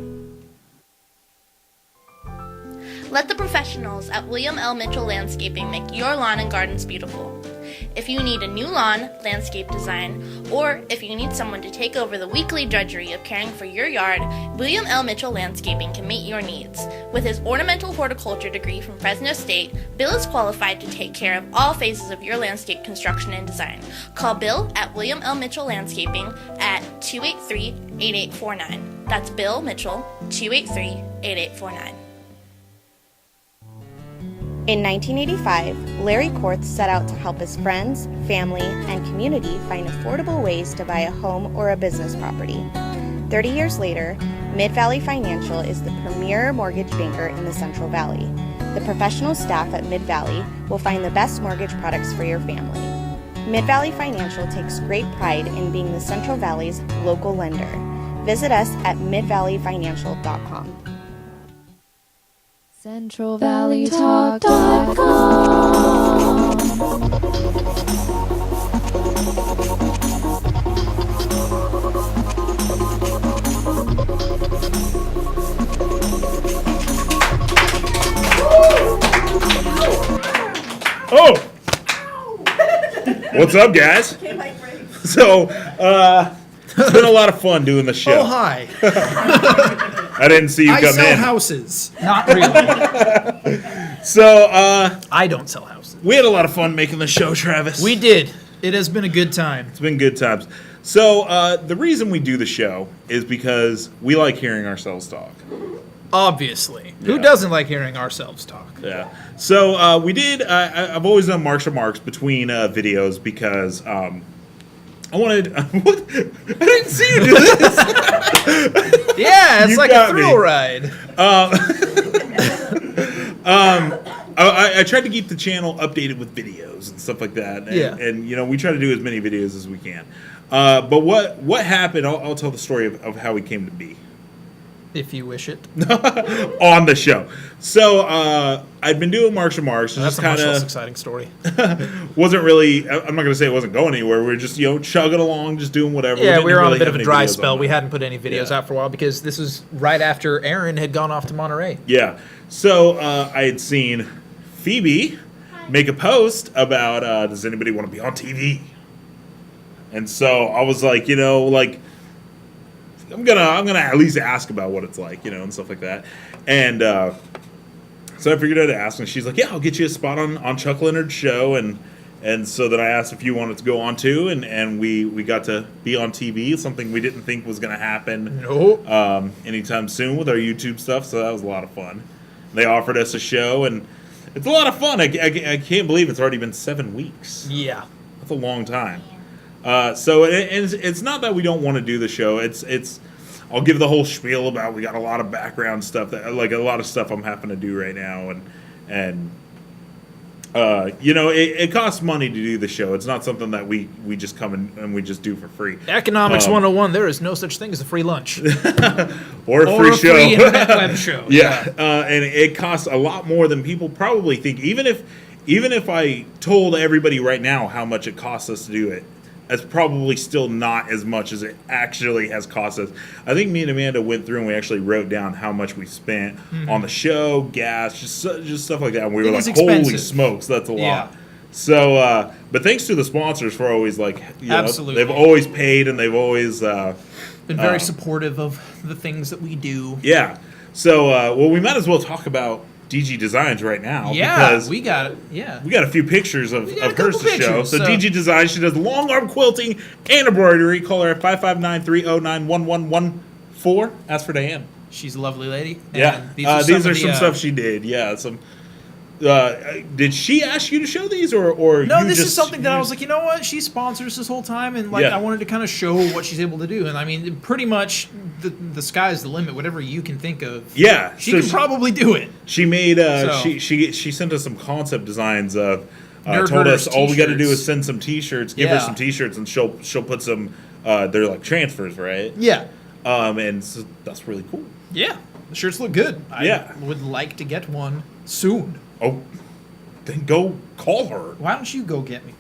Let the professionals at William L. Mitchell Landscaping make your lawn and gardens beautiful. If you need a new lawn, landscape design, or if you need someone to take over the weekly drudgery of caring for your yard, William L. Mitchell Landscaping can meet your needs. With his ornamental horticulture degree from Fresno State, Bill is qualified to take care of all phases of your landscape construction and design. Call Bill at William L. Mitchell Landscaping at 283-8849. That's Bill Mitchell, 283-8849. In 1985, Larry Korth set out to help his friends, family, and community find affordable ways to buy a home or a business property. 30 years later, Mid-Valley Financial is the premier mortgage banker in the Central Valley. The professional staff at Mid-Valley will find the best mortgage products for your family. Mid-Valley Financial takes great pride in being the Central Valley's local lender. Visit us at midvalleyfinancial.com. Oh! What's up, guys? So, it's been a lot of fun doing the show. Oh, hi. I didn't see you I come sell in. houses. Not really. So, I don't sell houses. We had a lot of fun making the show, Travis. We did. It has been a good time. It's been good times. So, the reason we do the show is because we like hearing ourselves talk. Obviously. Who doesn't like hearing ourselves talk? Yeah. So, we did, I've always done marks or marks between videos because I wanted, what? I didn't see you do this. Yeah, it's You like got a me. thrill ride. I tried to keep the channel updated with videos and stuff like that. And, Yeah. and you know, we try to do as many videos as we can. But what happened, I'll tell the story of how we came to be. If you wish it. On the show. So, I'd been doing marks and marks. That's a just much less kind exciting story. of wasn't really, I'm not going to say it wasn't going anywhere. We were just, chugging along, just doing whatever. Yeah, didn't we were on really a bit have of a any dry videos spell. on We there. hadn't put any videos out for a while because this was right after Aaron had gone off to Monterey. Yeah. So I had seen Phoebe make a post about does anybody want to be on TV? And so I was like, I'm gonna at least ask about what it's like, and stuff like that. And so I figured I'd ask, and she's like, yeah, I'll get you a spot on Chuck Leonard's show, and so then I asked if you wanted to go on too, and we got to be on TV, something we didn't think was gonna happen anytime soon with our YouTube stuff. So that was a lot of fun. They offered us a show, and it's a lot of fun. I can't believe it's already been 7 weeks. Yeah, that's a long time. So it's not that we don't want to do the show. It's I'll give the whole spiel about we got a lot of background stuff that like a lot of stuff I'm having to do right now, and it costs money to do the show. It's not something that we just come and we just do for free. Economics 101, there is no such thing as a free lunch. or a free show. Free internet web show. Yeah. And it costs a lot more than people probably think. Even if I told everybody right now how much it costs us to do it, that's probably still not as much as it actually has cost us. I think me and Amanda went through and we actually wrote down how much we spent on the show, gas, just stuff like that. And we were like, holy smokes, that's a lot. Yeah. So, but thanks to the sponsors for always Absolutely. they've always paid and they've always been very supportive of the things that we do. Yeah. So, well, we might as well talk about DG Designs right now. Yeah, because we got it. Yeah. we got a few pictures of hers to show. pictures, So so- DG Designs, she does long arm quilting and embroidery. Call her at 559-309-1114. Ask for Diane. She's a lovely lady. And Yeah. these are some stuff she did. Yeah. Some. Did she ask you to show these, or No, you this just, is something that I was like, you know what? She sponsors this whole time, and Yeah. I wanted to kind of show what she's able to do. And I mean, pretty much the sky's the limit. Whatever you can think of, Yeah, she so can probably do it. She made So- she sent us some concept designs of Nerd told us Herders all we got to do t-shirts. is send some t-shirts, give her Yeah. some t-shirts, and she'll put some they're like transfers, right? Yeah. And so that's really cool. Yeah, the shirts look good. Yeah. I would like to get one soon. Oh, then go call her. Why don't you go get me?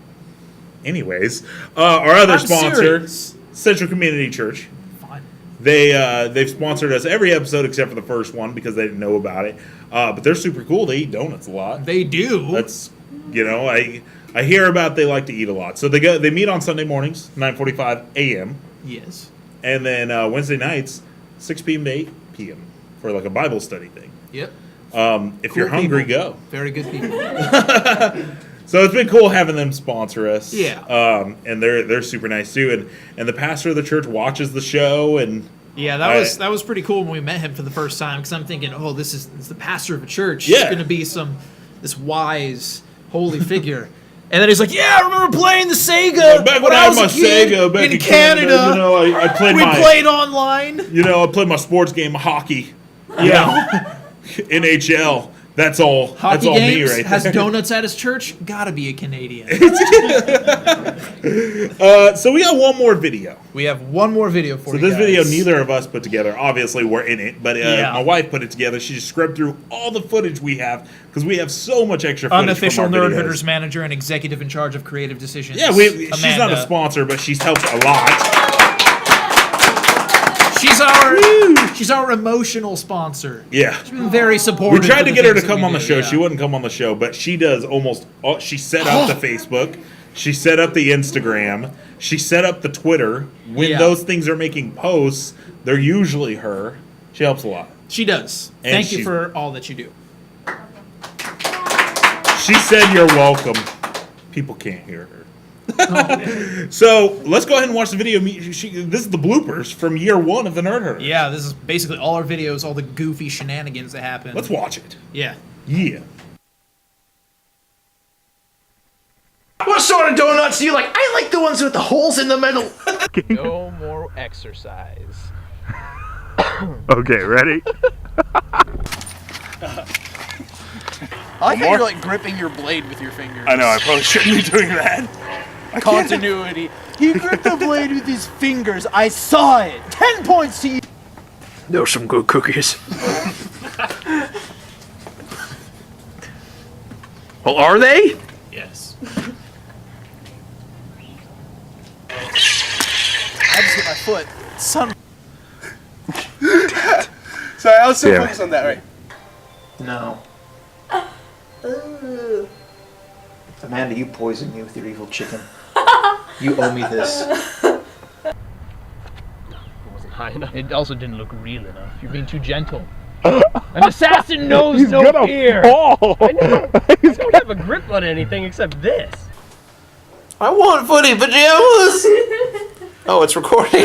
Anyways, our other I'm sponsor, serious. Central Community Church. Fine. They've sponsored us every episode except for the first one because they didn't know about it. But they're super cool. They eat donuts a lot. They do. That's I hear about they like to eat a lot. So they meet on Sunday mornings, 9:45 a.m. Yes. And then Wednesday nights, 6 p.m. to 8 p.m. for like a Bible study thing. Yep. If you're hungry, people. go. Very good people. So it's been cool having them sponsor us. Yeah. And they're super nice too. And the pastor of the church watches the show and. Yeah, that was pretty cool when we met him for the first time because I'm thinking, oh, this is the pastor of a church. Yeah. It's going to be some this wise, holy figure. And then he's like, "Yeah, I remember playing the Sega Back when when I I was had a my kid Sega back in Canada. You know, I played we played online. You know, I played my sports game of hockey. Yeah. NHL. That's all. Hockey That's all games, me right has there. donuts at his church. Gotta be a Canadian." So we got one more video. We have one more video for So you this guys. video neither of us put together. Obviously, we're in it, but Yeah. my wife put it together. She just scrubbed through all the footage we have because we have so much extra footage. Unofficial from our Nerd videos. Herders manager and executive in charge of creative decisions. Yeah, she's not a Amanda. sponsor, but she's helped a lot. She's our emotional sponsor. Yeah. She's been very supportive. We tried of to the get her to things that come we on the do, show. yeah. She wouldn't come on the show, but she does almost all. She set up the Facebook. She set up the Instagram. She set up the Twitter. When Yeah. those things are making posts, they're usually her. She helps a lot. She does. And Thank you she's- for all that you do. She said you're welcome. People can't hear her. So let's go ahead and watch the video. This is the bloopers from year one of the Nerd Herders. Yeah, this is basically all our videos, all the goofy shenanigans that happen. Let's watch it. Yeah. Yeah. What sort of donuts do you like? I like the ones with the holes in the middle. No more exercise. Okay, ready? I like how you're like gripping your blade with your fingers. I know, I probably shouldn't be doing that. Continuity. He gripped the blade with his fingers. I saw it. 10 points to you. Those some good cookies. Well, are they? Yes. I just hit my foot. Son. Sorry, I was so Yeah. focused on that, right? No. Amanda, you poisoned me with your evil chicken. You owe me this. It wasn't high enough. It also didn't look real enough. You're being too gentle. An assassin knows no gonna fear. fall. I don't have a grip on anything except this. I want footy pajamas. Oh, it's recording.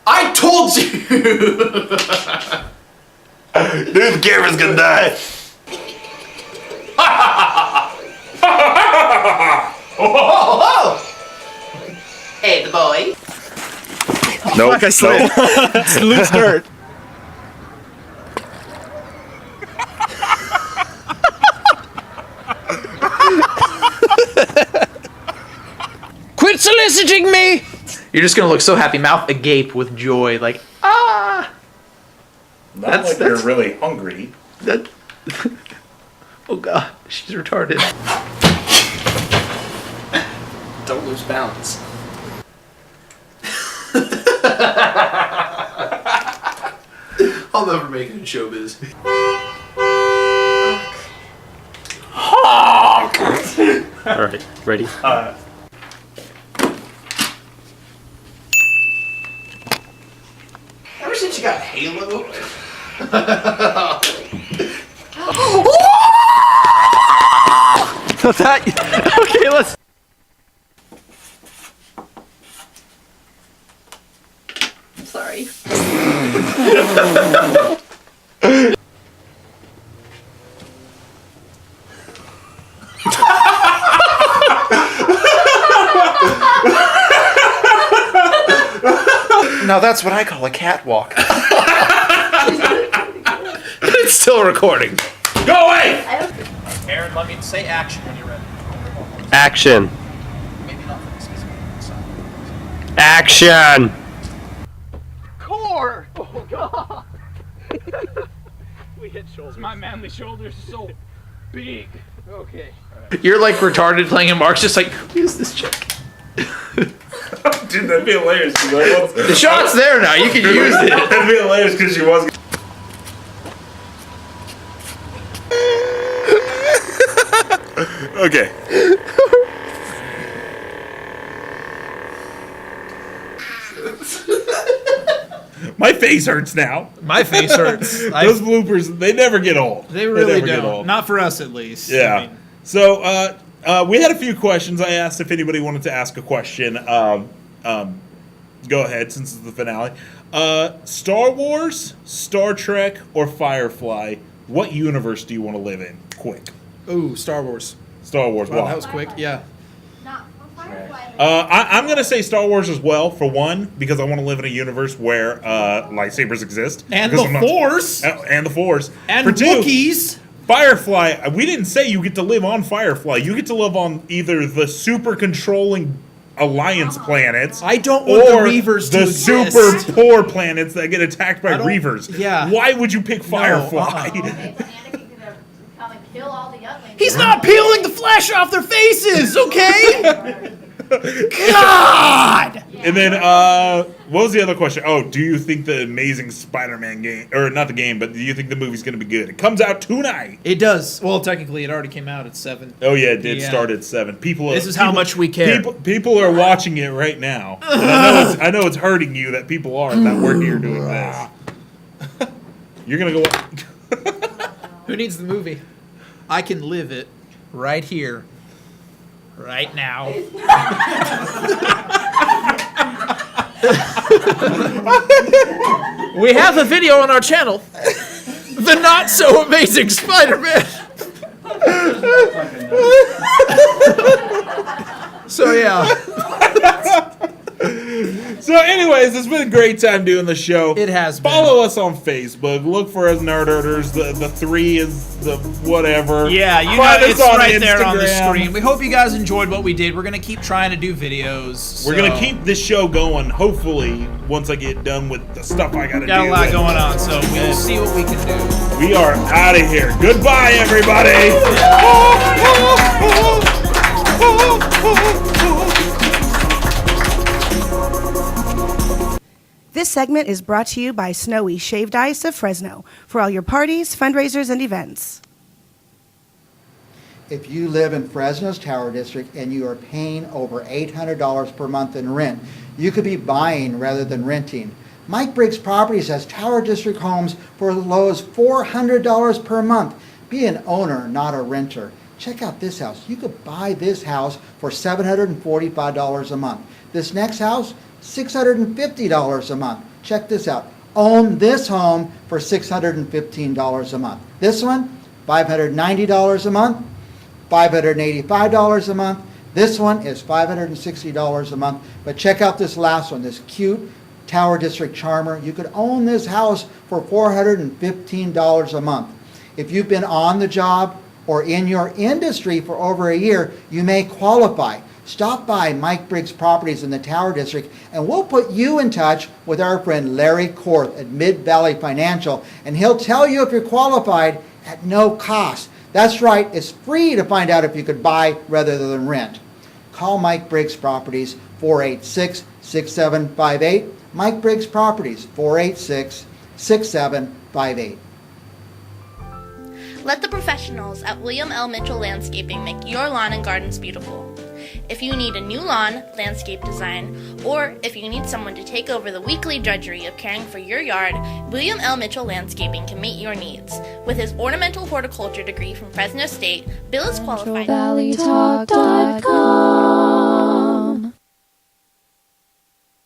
I told you. Dude, the camera's gonna die. Hey, the boy. Nope. Fuck, I slid. It's loose dirt. Quit soliciting me. You're just gonna look so happy, mouth agape with joy, like ah. Not like you're really hungry. That. Oh god, she's retarded. Don't lose balance. I'll never make it in showbiz. All right, ready? Ever since you got Halo? Okay, let's. Sorry. Now that's what I call a catwalk. It's still recording. Go away! Aaron, let me say action when you're ready. Action. Maybe not for this side. Action. Core. Oh god. We hit shoulders. My manly shoulders are so big. Okay. You're like retarded playing, and Mark's just like, who is this chick? Dude, that'd be hilarious. The shot's there now. You can use it. That'd be hilarious because she was. Okay. My face hurts now. My face hurts. Those bloopers, they never get old. They really never get don't. old. Not for us, at least. Yeah. I mean, So, we had a few questions. I asked if anybody wanted to ask a question. Go ahead, since it's the finale. Star Wars, Star Trek, or Firefly? What universe do you want to live in? Quick. Ooh, Star Wars. Star Wars. Wow, Why? that was quick. Yeah. I'm going to say Star Wars as well, for one, because I want to live in a universe where lightsabers exist. And because the Force. And the Force. And for two, Wookiees. Firefly, we didn't say you get to live on Firefly. You get to live on either the super controlling Alliance planets. I don't want or the Reavers to the exist. super poor planets that get attacked by Reavers. Yeah. Why would you pick Firefly? He's not peeling the flesh off their faces, okay? God! And then, what was the other question? Oh, do you think the Amazing Spider-Man game, or not the game, but do you think the movie's going to be good? It comes out tonight. It does. Well, technically, it already came out at 7. Oh yeah, it did start at 7. This is how much we care. People are watching it right now. And I know it's hurting you that people are, that we're here doing this. You're gonna go. Who needs the movie? I can live it right here, right now. We have a video on our channel, The Not So Amazing Spider-Man. So yeah. So anyways, it's been a great time doing the show. It has been. Follow us on Facebook. Look for us Nerderders. The 3 is the whatever. Yeah, you Find know us it's on right there on the Instagram. screen. We hope you guys enjoyed what we did. We're going to keep trying to do videos. We're going to keep this show going, hopefully, once I get done with the stuff I got to do. Got a lot going on, so we'll see what we can do. We are out of here. Goodbye, everybody. This segment is brought to you by Snowy Shaved Ice of Fresno for all your parties, fundraisers, and events. If you live in Fresno's Tower District and you are paying over $800 per month in rent, you could be buying rather than renting. Mike Briggs Properties has Tower District homes for as low as $400 per month. Be an owner, not a renter. Check out this house. You could buy this house for $745 a month. This next house, $650 a month. Check this out. Own this home for $615 a month. This one, $590 a month, $585 a month. This one is $560 a month. But check out this last one, this cute Tower District Charmer. You could own this house for $415 a month. If you've been on the job or in your industry for over a year, you may qualify. Stop by Mike Briggs Properties in the Tower District, and we'll put you in touch with our friend Larry Korth at Mid-Valley Financial, and he'll tell you if you're qualified at no cost. That's right, it's free to find out if you could buy rather than rent. Call Mike Briggs Properties, 486-6758. Mike Briggs Properties, 486-6758. Let the professionals at William L. Mitchell Landscaping make your lawn and gardens beautiful. If you need a new lawn, landscape design, or if you need someone to take over the weekly drudgery of caring for your yard, William L. Mitchell Landscaping can meet your needs. With his ornamental horticulture degree from Fresno State, Bill is qualified. CentralValleyTalk.com